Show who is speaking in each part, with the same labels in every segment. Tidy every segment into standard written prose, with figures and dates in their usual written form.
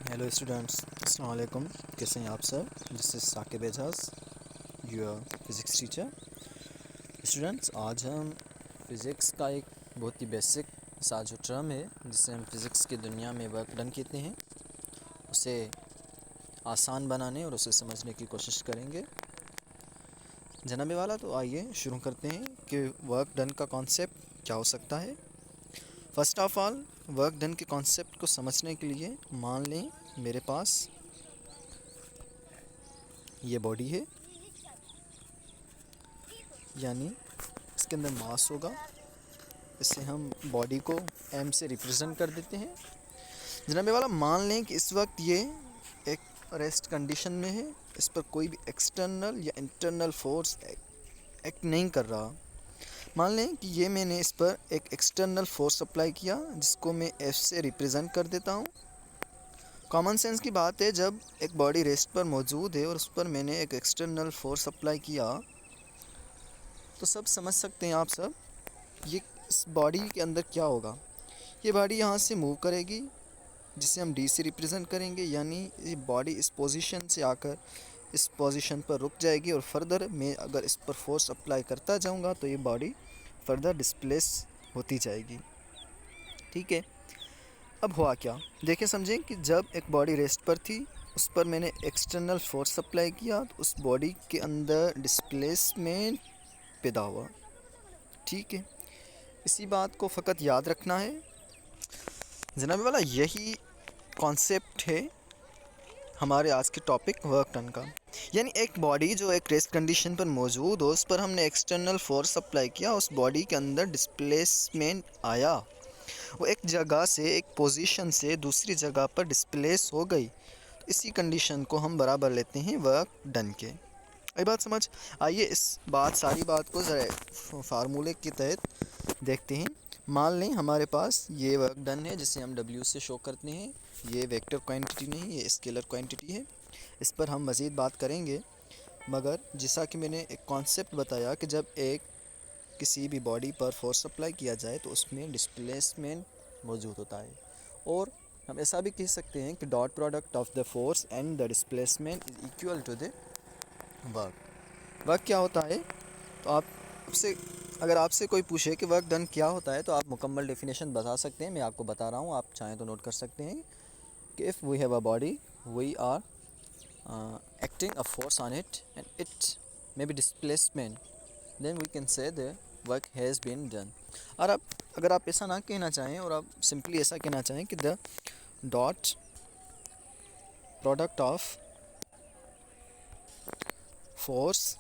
Speaker 1: Hello students, अस्सलाम वालेकुम। कैसे हैं आप सब? This is Saqib Ejaz, your physics teacher. Students, आज हम फ़िज़िक्स का एक बहुत ही बेसिक सा जो टर्म है जिसे हम फ़िज़िक्स की दुनिया में वर्क डन कहते हैं, उसे आसान बनाने और उसे समझने की कोशिश करेंगे। जनाबे वाला, तो आइए शुरू करते हैं कि वर्क डन का कॉन्सेप्ट क्या हो सकता है। First of all, work done के कॉन्सेप्ट को समझने के लिए मान लें मेरे पास ये बॉडी है, यानी इसके अंदर मास होगा। इससे हम बॉडी को m से रिप्रेजेंट कर देते हैं। जनाबे वाला, मान लें कि इस वक्त ये एक रेस्ट कंडीशन में है, इस पर कोई भी एक्सटर्नल या इंटरनल फोर्स एक्ट नहीं कर रहा। मान लें कि ये मैंने इस पर एक एक्सटर्नल फोर्स अप्लाई किया जिसको मैं F से रिप्रेजेंट कर देता हूँ। कॉमन सेंस की बात है, जब एक बॉडी रेस्ट पर मौजूद है और उस पर मैंने एक एक्सटर्नल फोर्स अप्लाई किया तो सब समझ सकते हैं आप सब, ये इस बॉडी के अंदर क्या होगा। ये बॉडी यहाँ से मूव करेगी जिसे हम D से रिप्रेजेंट करेंगे, यानी ये बॉडी इस पोजीशन से आकर इस पोजीशन पर रुक जाएगी और फर्दर मैं अगर इस पर फोर्स अप्लाई करता जाऊँगा तो ये बॉडी फर्दर डिस्प्लेस होती जाएगी। ठीक है, अब हुआ क्या, देखें समझें कि जब एक बॉडी रेस्ट पर थी, उस पर मैंने एक्सटर्नल फोर्स अप्लाई किया तो उस बॉडी के अंदर डिस्प्लेसमेंट पैदा हुआ। ठीक है, इसी बात को फ़कत याद रखना है। जनाब वाला, यही कॉन्सेप्ट है हमारे आज के टॉपिक वर्क डन का। यानी एक बॉडी जो एक रेस्ट कंडीशन पर मौजूद हो, उस पर हमने एक्सटर्नल फोर्स अप्लाई किया, उस बॉडी के अंदर डिस्प्लेसमेंट आया, वो एक जगह से एक पोजीशन से दूसरी जगह पर डिस्प्लेस हो गई। तो इसी कंडीशन को हम बराबर लेते हैं वर्क डन के। ये बात समझ आइए, इस सारी बात को ज़रा फार्मूले के तहत देखते हैं। मान लें हमारे पास ये वर्क डन है जिसे हम W से शो करते हैं। ये वेक्टर क्वांटिटी नहीं, ये स्केलर क्वांटिटी है। इस पर हम मज़ीद बात करेंगे, मगर जैसा कि मैंने एक कॉन्सेप्ट बताया कि जब एक किसी भी बॉडी पर फोर्स अप्लाई किया जाए तो उसमें डिस्प्लेसमेंट मौजूद होता है। और हम ऐसा भी कह सकते हैं कि dot product of the force and the displacement is equal to the work क्या होता है। तो अगर आपसे कोई पूछे कि वर्क डन क्या होता है तो आप मुकम्मल डेफिनेशन बता सकते हैं। मैं आपको बता रहा हूँ, आप चाहें तो नोट कर सकते हैं कि if we have a body, we are acting a force on it and it may be displacement, then we can say the work has been done। और अब अगर आप ऐसा ना कहना चाहें और आप सिंपली ऐसा कहना चाहें कि the dot product of force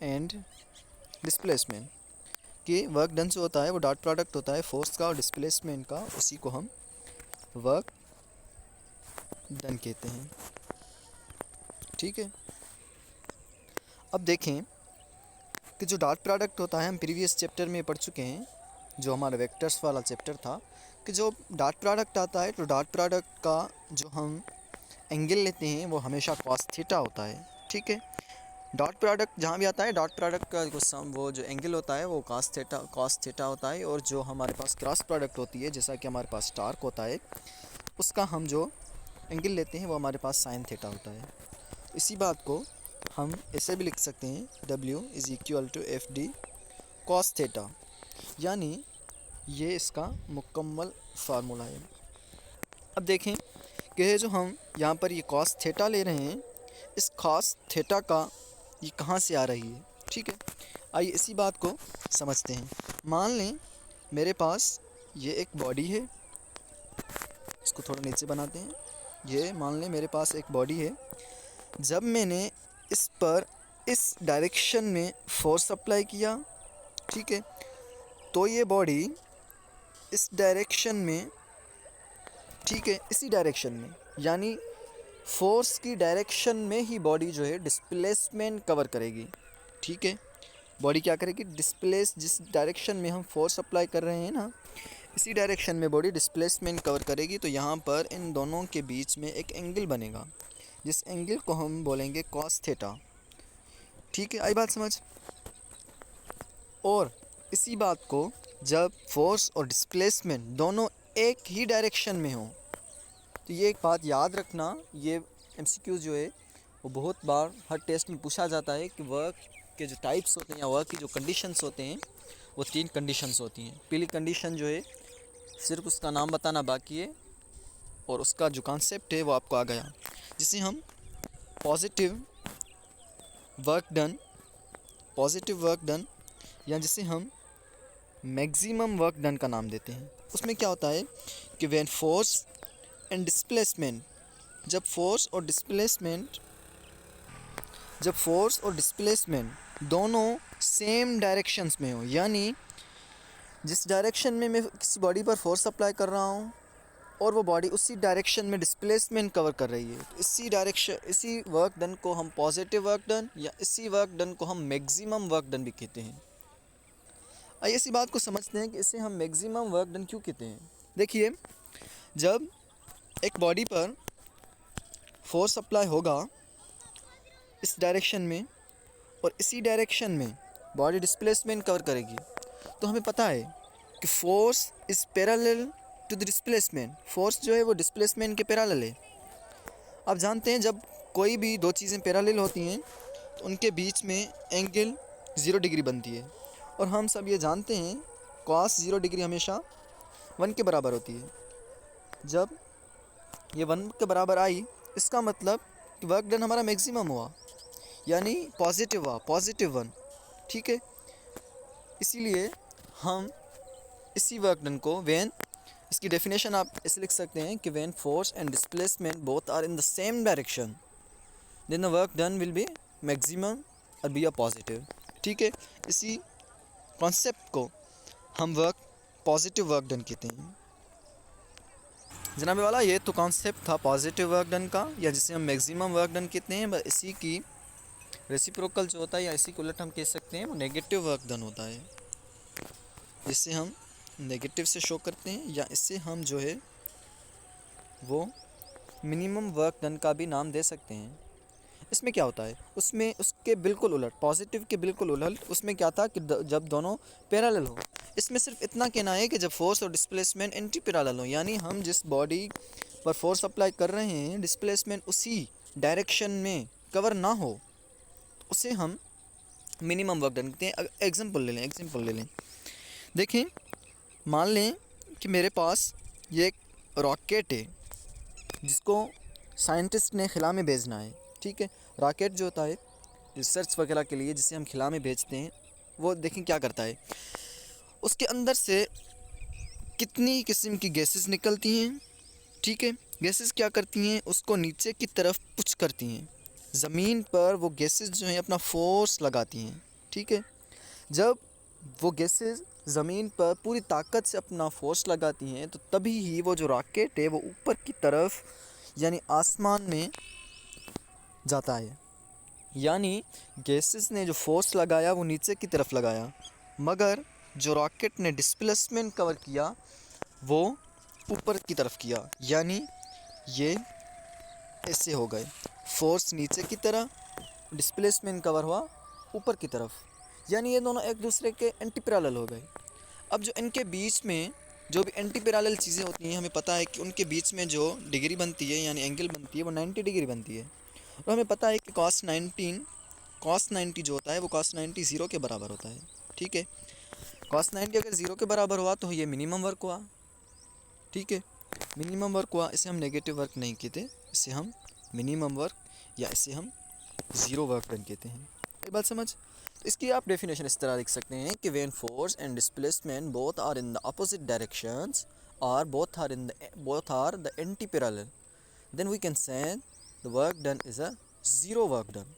Speaker 1: and displacement, कि वर्क डन जो होता है वो डॉट प्रोडक्ट होता है फोर्स का और डिस्प्लेसमेंट का, उसी को हम वर्क डन कहते हैं। ठीक है, अब देखें कि जो डॉट प्रोडक्ट होता है, हम प्रीवियस चैप्टर में पढ़ चुके हैं, जो हमारा वेक्टर्स वाला चैप्टर था, कि जो डॉट प्रोडक्ट आता है तो डॉट प्रोडक्ट का जो हम एंगल लेते हैं वो हमेशा कॉस थीटा होता है। ठीक है, डॉट प्रोडक्ट जहाँ भी आता है, डॉट प्रोडक्ट का वो जो एंगल होता है वो कॉस थीटा होता है, और जो हमारे पास क्रॉस प्रोडक्ट होती है, जैसा कि हमारे पास टार्क होता है, उसका हम जो एंगल लेते हैं वो हमारे पास साइन थीटा होता है। इसी बात को हम ऐसे भी लिख सकते हैं, W is equal to F D cos theta, यानी ये इसका मुकम्मल फार्मूला है। अब देखें कि जो हम यहाँ पर ये कॉस थीटा ले रहे हैं, इस कॉस थीटा का ये कहाँ से आ रही है। ठीक है, आइए इसी बात को समझते हैं। मान लें मेरे पास ये एक बॉडी है, इसको थोड़ा नीचे बनाते हैं। ये मान लें मेरे पास एक बॉडी है, जब मैंने इस पर इस डायरेक्शन में फोर्स अप्लाई किया, ठीक है, तो ये बॉडी इस डायरेक्शन में, ठीक है, इसी डायरेक्शन में, यानी फोर्स की डायरेक्शन में ही बॉडी जो है डिस्प्लेसमेंट कवर करेगी। ठीक है, बॉडी क्या करेगी, जिस डायरेक्शन में हम फोर्स अप्लाई कर रहे हैं ना, इसी डायरेक्शन में बॉडी डिस्प्लेसमेंट कवर करेगी। तो यहाँ पर इन दोनों के बीच में एक एंगल बनेगा, जिस एंगल को हम बोलेंगे कॉस थीटा। ठीक है, आई बात समझ। और इसी बात को जब फोर्स और डिस्प्लेसमेंट दोनों एक ही डायरेक्शन में हो। तो ये एक बात याद रखना, ये MCQ जो है वो बहुत बार हर टेस्ट में पूछा जाता है कि वर्क के जो टाइप्स होते हैं या वर्क की जो कंडीशंस होते हैं वो 3 कंडीशंस होती हैं। पहली कंडीशन जो है सिर्फ उसका नाम बताना बाकी है और उसका जो कॉन्सेप्ट है वो आपको आ गया, जिसे हम पॉजिटिव वर्क डन या जिसे हम मैक्सिमम वर्क डन का नाम देते हैं। उसमें क्या होता है कि व्हेन फोर्स एंड डिस्प्लेसमेंट, जब फोर्स और डिस्प्लेसमेंट दोनों सेम डायरेक्शंस में हो, यानी जिस डायरेक्शन में मैं किसी बॉडी पर फोर्स अप्लाई कर रहा हूँ और वो बॉडी उसी डायरेक्शन में डिस्प्लेसमेंट कवर कर रही है, तो इसी वर्क डन को हम पॉजिटिव वर्क डन या इसी वर्क डन को हम मैक्सिमम वर्क डन भी कहते हैं। आइए इसी बात को समझते हैं कि इसे हम मैक्सिमम वर्क डन क्यों कहते हैं। देखिए, जब एक बॉडी पर फोर्स अप्लाई होगा इस डायरेक्शन में और इसी डायरेक्शन में बॉडी डिस्प्लेसमेंट कवर करेगी, तो हमें पता है कि force is parallel to the displacement. Force जो है वो डिस्प्लेसमेंट के पैरेलल है। आप जानते हैं जब कोई भी दो चीज़ें पैरेलल होती हैं तो उनके बीच में एंगल 0 डिग्री बनती है, और हम सब ये जानते हैं cos 0 डिग्री हमेशा 1 के बराबर होती है। जब ये 1 के बराबर आई, इसका मतलब कि वर्क डन हमारा मैक्सिमम हुआ, यानी पॉजिटिव 1, ठीक है। इसीलिए हम इसी वर्क डन को इसकी डेफिनेशन आप ऐसे लिख सकते हैं कि when force and displacement both are in the same direction then the work done will be maximum और बी अ पॉजिटिव, ठीक है। इसी कॉन्सेप्ट को हम पॉजिटिव वर्क डन कहते हैं। जनाबे वाला, ये तो कॉन्सेप्ट था पॉजिटिव वर्क डन का, या जिसे हम मैक्सिमम वर्क डन कहते हैं। बस इसी की रेसिप्रोकल जो होता है या इसी को उलट हम कह सकते हैं वो नेगेटिव वर्क डन होता है, जिससे हम नेगेटिव से शो करते हैं, या इससे हम जो है वो मिनिमम वर्क डन का भी नाम दे सकते हैं। इसमें क्या होता है, उसमें उसके बिल्कुल उलट, पॉजिटिव के बिल्कुल उलट उसमें क्या था कि जब दोनों पैरेलल हो। इसमें सिर्फ इतना कहना है कि जब फोर्स और डिस्प्लेसमेंट एंटी पैरेलल हो, यानी हम जिस बॉडी पर फोर्स अप्लाई कर रहे हैं डिस्प्लेसमेंट उसी डायरेक्शन में कवर ना हो, उसे हम मिनिमम वर्क डन कहते हैं। एग्जांपल ले लें। देखें, मान लें कि मेरे पास ये एक रॉकेट है जिसको साइंटिस्ट ने खिला में भेजना है, ठीक है। रॉकेट जो होता है रिसर्च वगैरह के लिए जिसे हम खिला में भेजते हैं, वो देखें क्या करता है, उसके अंदर से कितनी किस्म की गैसेस निकलती हैं, ठीक है। गैसेस क्या करती हैं, उसको नीचे की तरफ पुश करती हैं। ज़मीन पर वो गैसेस जो हैं अपना फोर्स लगाती हैं, ठीक है। जब वो गैसेस ज़मीन पर पूरी ताकत से अपना फोर्स लगाती हैं तो तभी ही वो जो रॉकेट है वो ऊपर की तरफ यानी आसमान में जाता है। यानी गैसेस ने जो फोर्स लगाया वो नीचे की तरफ लगाया, मगर जो रॉकेट ने डिस्प्लेसमेंट कवर किया वो ऊपर की तरफ किया। यानी ये ऐसे हो गए, फोर्स नीचे की तरफ, डिस्प्लेसमेंट कवर हुआ ऊपर की तरफ, यानी ये दोनों एक दूसरे के एंटी पैरेलल हो गए। अब जो इनके बीच में जो भी एंटी पैरेलल चीज़ें होती हैं, हमें पता है कि उनके बीच में जो डिग्री बनती है यानी एंगल बनती है वो 90 डिग्री बनती है। और हमें पता है कि cos 90 जो होता है वो cos 90 0 के बराबर होता है, ठीक है। cos 90 अगर 0 के बराबर हुआ तो ये मिनिमम वर्क हुआ, ठीक है। मिनिमम वर्क हुआ, इसे हम नेगेटिव वर्क नहीं कहते, इसे हम मिनिमम वर्क या इसे हम ज़ीरो वर्क डन कहते हैं। ये बात समझ। इसकी आप डेफिनेशन इस तरह लिख सकते हैं कि when force and displacement both are in the opposite directions और both are the anti parallel, then we can say the work done is a zero work done.